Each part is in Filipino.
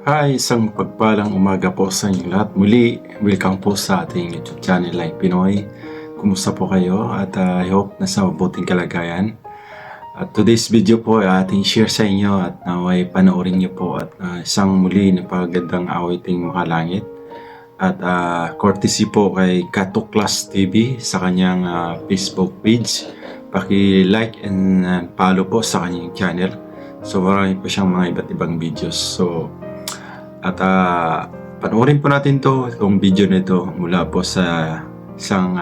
Isang pagpalang umaga po sa inyong lahat. Muli, welcome po sa ating YouTube channel Like Pinoy. Kumusta po kayo? At I hope nasa mabuting kalagayan. At today's video po ay ating share sa inyo at naway panoorin niyo po at isang muli na pagandang awiting makalangit. At courtesy po kay Katuklas TV sa kanyang Facebook page. Paki-like and follow po sa kanyang channel. So marami po siyang mga iba't ibang videos. At panoorin po natin itong video nito mula po sa isang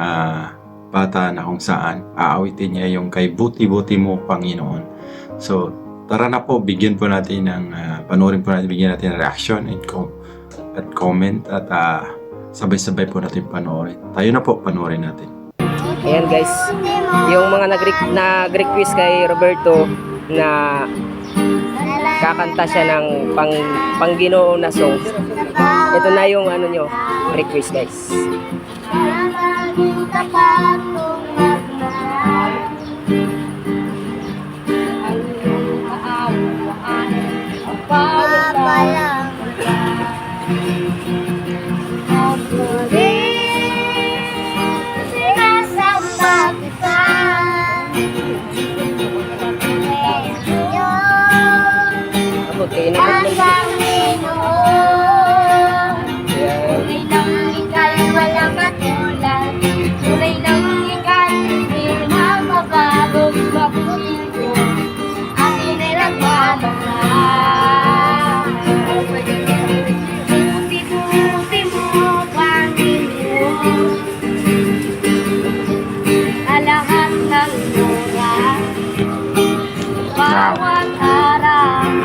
bata na kung saan aawitin niya yung kay buti-buti mo Panginoon. So tara na po, bigyan po natin ng panoorin po natin, bigyan natin ng reaction at comment at sabay-sabay po natin panoorin. Tayo na po, panoorin natin. Ayan guys, yung mga nag-request kay Roberto na kakanta siya ng Panginoon na song. Ito na yung nyo, request guys. Okay, inabot lang dito. Tunay lang ika'y walang katulad. Tunay lang ika'y hindi magbabago. Mabuti atin ay nagmamahal. Buti-buti mo, Panginoon, alahat ng oras, bawat araw.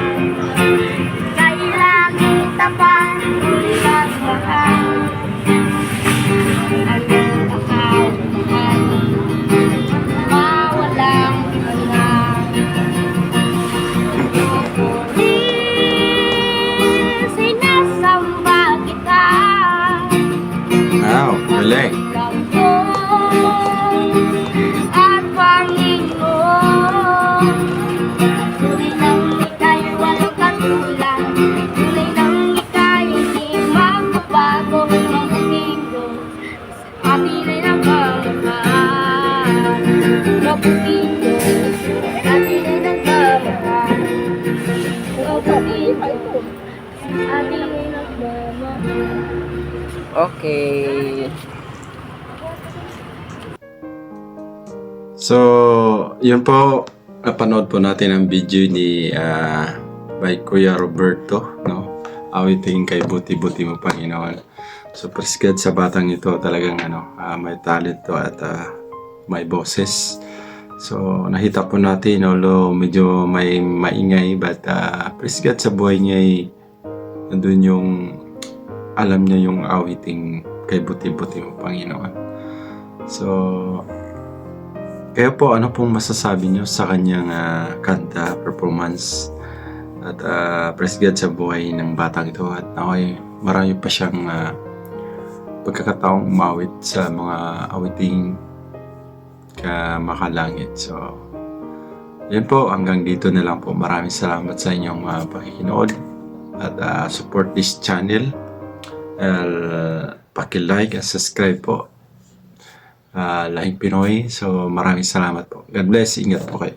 Wow, galing. At Panginoon, tunay lang ika'y walang katulad. Tunay lang ika'y hindi magbabago. Mabuting Diyos, atin ay nagmamahal. Mabuting Diyos, atin ay nagmamahal. Mabuting Diyos, atin ay nagmamahal. Okay. So, yun po, napanood po natin ang video ni by Kuya Roberto, no? Awitin kay buti-buti mo Panginoon. So, praise God sa batang ito, talagang may talent to at may boses. So, nakita po natin, although medyo may maingay, but praise God sa buhay niya nandun yung alam niya yung awiting kay buti-buti mo Panginoon. So, kaya po, ano pong masasabi niyo sa kanyang kanta, performance? At praise God sa buhay ng batang ito. At marami pa siyang pagkakataong umawit sa mga awiting makalangit. So, yan po, hanggang dito na lang po. Maraming salamat sa inyong pakikinood at support this channel. Paki-like at subscribe po. Like Pinoy. So maraming salamat po. God bless. Ingat po kayo.